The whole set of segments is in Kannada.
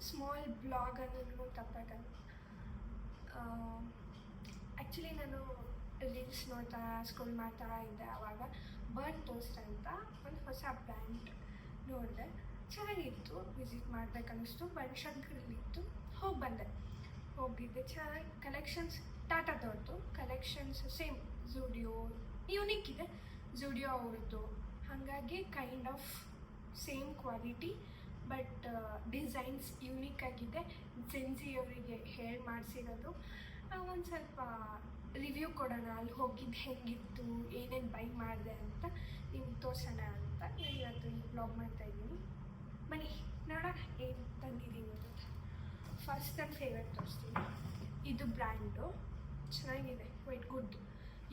ಸ್ಮಾಲ್ ಬ್ಲಾಗ್ ಅನ್ನೋದು ತಪ್ಪಾಗಲ್ಲ. ಆ್ಯಕ್ಚುಲಿ ನಾನು ರೀಲ್ಸ್ ನೋಡ್ತಾ ಸ್ಕ್ರೋಲ್ ಮಾಡ್ತಾ ಇದ್ದೆ. ಆವಾಗ ಬರ್ನ್ ಟೋಸ್ಟ್ ಅಂತ ಒಂದು ಹೊಸ ಬ್ರ್ಯಾಂಡ್ ನೋಡಿದೆ, ಚೆನ್ನಾಗಿತ್ತು, ವಿಸಿಟ್ ಮಾಡಬೇಕನ್ನಿಸ್ತು. ಬನಶಂಕರಲ್ಲಿತ್ತು, ಹೋಗಿದ್ದೆ. ಚೆನ್ನಾಗಿ ಕಲೆಕ್ಷನ್ಸ್ ಟಾಟಾದವ್ರದ್ದು ಕಲೆಕ್ಷನ್ಸ್ ಸೇಮ್ ಝೂಡಿಯೋ ಯೂನಿಕ್ ಇದೆ, ಝೂಡಿಯೋ ಅವ್ರದ್ದು. ಹಾಗಾಗಿ kind of same quality but designs unique ಆಗಿದೆ. ಜೆನ್ಸಿ ಅವರಿಗೆ ಹೇಳಿ ಮಾಡಿಸಿರೋದು. ಒಂದು ಸ್ವಲ್ಪ ರಿವ್ಯೂ ಕೊಡೋಣ, ಅಲ್ಲಿ ಹೋಗಿದ್ದು ಹೆಂಗಿತ್ತು, ಏನೇನು ಬೈ ಮಾಡಿದೆ ಅಂತ ನಿಮ್ಗೆ ತೋರ್ಸೋಣ ಅಂತ ಇವತ್ತು ಈ ಬ್ಲಾಗ್ ಮಾಡ್ತಾಯಿದ್ದೀನಿ. ಬನ್ನಿ ನೋಡೋಣ ಏನು ತಂದಿದ್ದೀನಿ ಅಂತ. ಫಸ್ಟ್ ನನ್ನ ಫೇವ್ರೆಟ್ ತೋರಿಸ್ತೀನಿ. ಇದು ಬ್ರ್ಯಾಂಡು ಚೆನ್ನಾಗಿದೆ, ಕ್ವೈಟ್ ಗುಡ್,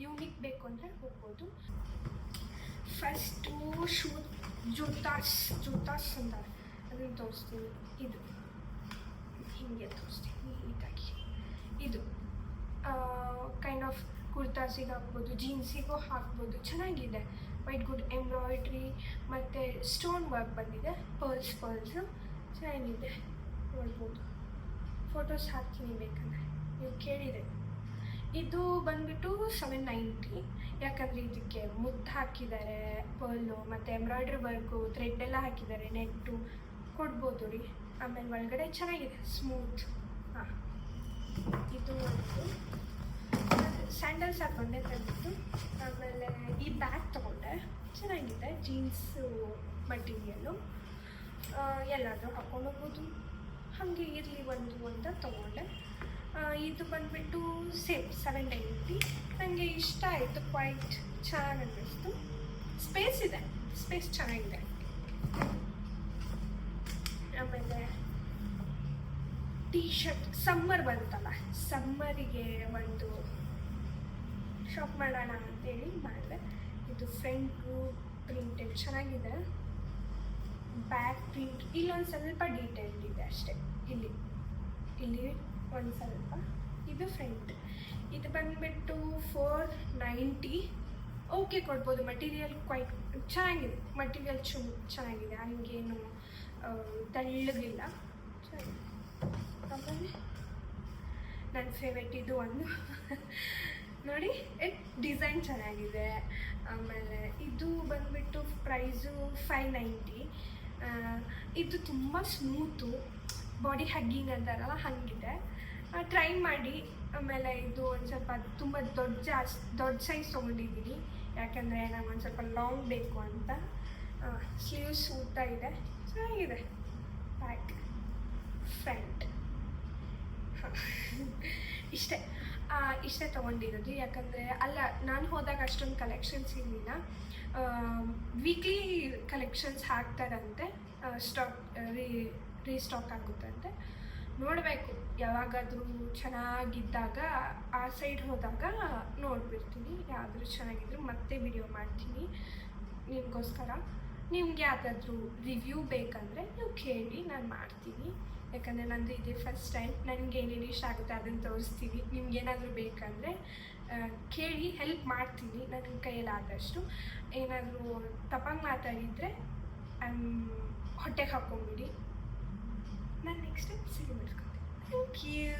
ಯೂನಿಕ್ ಬೇಕು ಅಂದರೆ ಹೋಗ್ಬೋದು. ಫಸ್ಟು ಜೂತಾಸ್ ಅಂತಾರೆ, ಅದನ್ನು ತೋರಿಸ್ತೀನಿ. ಇದು ಹೀಗೆ ತೋರಿಸ್ತೀನಿ ನೀಟಾಗಿ. ಇದು ಕೈಂಡ್ ಆಫ್ ಕುರ್ತಾಸಿಗೆ ಹಾಕ್ಬೋದು, ಜೀನ್ಸಿಗೂ ಹಾಕ್ಬೋದು, ಚೆನ್ನಾಗಿದೆ. ವೈಟ್ ಗುಡ್ ಎಂಬ್ರಾಯ್ಡ್ರಿ ಮತ್ತು ಸ್ಟೋನ್ ವರ್ಕ್ ಬಂದಿದೆ, ಪರ್ಲ್ಸು ಚೆನ್ನಾಗಿದೆ, ನೋಡ್ಬೋದು. ಫೋಟೋಸ್ ಹಾಕ್ತೀನಿ ಬೇಕಂದರೆ, ನೀವು ಕೇಳಿದೆ. ಇದು ಬಂದುಬಿಟ್ಟು 790, ಯಾಕಂದರೆ ಇದಕ್ಕೆ ಮುದ್ದು ಹಾಕಿದ್ದಾರೆ, ಪರ್ಲು ಮತ್ತು ಎಂಬ್ರಾಯ್ಡ್ರಿ ವರ್ಕು, ಥ್ರೆಡ್ ಎಲ್ಲ ಹಾಕಿದ್ದಾರೆ, ನೆಟ್ಟು ಕೊಡ್ಬೋದು ರೀ. ಆಮೇಲೆ ಒಳಗಡೆ ಚೆನ್ನಾಗಿದೆ, ಸ್ಮೂತ್. ಹಾಂ, ಇದು ಒಂದು ಸ್ಯಾಂಡಲ್ಸ್ ಹಾಕ್ಕೊಂಡೆ ತಂದಿದ್ದು. ಆಮೇಲೆ ಈ ಬ್ಯಾಗ್ ತೊಗೊಂಡೆ, ಚೆನ್ನಾಗಿದೆ, ಜೀನ್ಸು ಮಟೀರಿಯಲ್ಲು, ಎಲ್ಲಾದರೂ ಹಾಕ್ಕೊಂಡು ಹೋಗ್ಬೋದು, ಹಾಗೆ ಇರಲಿ ಒಂದು ಅಂತ ತೊಗೊಂಡೆ. ಇದು ಬಂದುಬಿಟ್ಟು ಸೇಮ್ 790. ನನಗೆ ಇಷ್ಟ ಆಯಿತು, ಕ್ವೈಟ್ ಚೆನ್ನಾಗಿ ಅನ್ನಿಸ್ತು. ಸ್ಪೇಸ್ ಇದೆ, ಸ್ಪೇಸ್ ಚೆನ್ನಾಗಿದೆ. ಆಮೇಲೆ ಟೀ ಶರ್ಟ್, ಸಮ್ಮರ್ ಬಂತಲ್ಲ, ಸಮ್ಮರಿಗೆ ಒಂದು ಶಾಪ್ ಮಾಡೋಣ ಅಂತೇಳಿ ಮಾಡಿದೆ. ಇದು ಫ್ರಂಟು ಪ್ರಿಂಟೆಡ್ ಚೆನ್ನಾಗಿದೆ, ಬ್ಯಾಕ್ ಪ್ರಿಂಟ್, ಇಲ್ಲೊಂದು ಸ್ವಲ್ಪ ಡೀಟೇಲ್ ಇದೆ ಅಷ್ಟೇ, ಇಲ್ಲಿ ಒಂದು ಸ್ವಲ್ಪ. ಇದು ಫ್ರಂಟ್, ಇದು ಬಂದುಬಿಟ್ಟು 490. ಓಕೆ ಕೊಡ್ಬೋದು, ಮಟೀರಿಯಲ್ ಕ್ವೈಟ್ ಚೆನ್ನಾಗಿದೆ, ಮಟೀರಿಯಲ್ ಚೆನ್ನಾಗಿದೆ, ಹಂಗೇನು ತೆಳ್ಳಗಿಲ್ಲ, ಚೆನ್ನಾಗಿದೆ. ಆಮೇಲೆ ನನ್ನ ಫೇವ್ರೇಟ್ ಇದು ಒಂದು ನೋಡಿ, ಡಿಸೈನ್ ಚೆನ್ನಾಗಿದೆ. ಆಮೇಲೆ ಇದು ಬಂದುಬಿಟ್ಟು ಪ್ರೈಸು 590. ಇದು ತುಂಬ ಸ್ಮೂತು, ಬಾಡಿ ಹಗ್ಗಿಂಗ್ ಅಂತಾರಲ್ಲ ಹಾಗಿದೆ, ಟ್ರೈ ಮಾಡಿ. ಆಮೇಲೆ ಇದು ಒಂದು ಸ್ವಲ್ಪ ತುಂಬ ದೊಡ್ಡ ಸೈಜ್ ತೊಗೊಂಡಿದ್ದೀನಿ, ಯಾಕಂದರೆ ನಂಗೆ ಒಂದು ಸ್ವಲ್ಪ ಲಾಂಗ್ ಬೇಕು ಅಂತ. ಸ್ಲೀವ್ಸ್ ಊಟ ಇದೆ, ಚೆನ್ನಾಗಿದೆ. ಬ್ಯಾಕ್, ಫ್ರಂಟ್, ಇಷ್ಟೇ ತೊಗೊಂಡಿರೋದು. ಯಾಕಂದರೆ ಅಲ್ಲ, ನಾನು ಹೋದಾಗ ಅಷ್ಟೊಂದು ಕಲೆಕ್ಷನ್ಸ್ ಇರಲಿಲ್ಲ, ವೀಕ್ಲಿ ಕಲೆಕ್ಷನ್ಸ್ ಹಾಕ್ತಾರಂತೆ, ಸ್ಟಾಕ್ ರೀಸ್ಟಾಕ್ ಆಗುತ್ತಂತೆ. ನೋಡಬೇಕು, ಯಾವಾಗಾದರೂ ಚೆನ್ನಾಗಿದ್ದಾಗ ಆ ಸೈಡ್ ಹೋದಾಗ ನೋಡ್ಬಿಡ್ತೀನಿ. ಯಾವ್ದಾದ್ರು ಚೆನ್ನಾಗಿದ್ರು ಮತ್ತೆ ವಿಡಿಯೋ ಮಾಡ್ತೀನಿ ನಿಮಗೋಸ್ಕರ. ನಿಮ್ಗೆ ಯಾವುದಾದ್ರೂ ರಿವ್ಯೂ ಬೇಕಂದರೆ ನೀವು ಕೇಳಿ, ನಾನು ಮಾಡ್ತೀನಿ. ಯಾಕಂದರೆ ನಂದು ಇದೇ ಫಸ್ಟ್ ಟೈಮ್, ನನಗೆ ಏನೇನು ಇಷ್ಟ ಆಗುತ್ತೆ ಅದನ್ನು ತೋರಿಸ್ತೀನಿ. ನಿಮ್ಗೇನಾದರೂ ಬೇಕಂದರೆ ಕೇಳಿ, ಹೆಲ್ಪ್ ಮಾಡ್ತೀನಿ ನನ್ನ ಕೈಯಲ್ಲಾದಷ್ಟು. ಏನಾದರೂ ತಪ್ಪಾಗಿ ಮಾತಾಡಿದರೆ ಹೊಟ್ಟೆಗೆ ಹಾಕ್ಕೊಂಬಿಡಿ. ನಾನು ನೆಕ್ಸ್ಟ್ ಟೈಮ್ ಸಿಗಿ ಮಾಡ್ಕೊತೀನಿ. Thank you.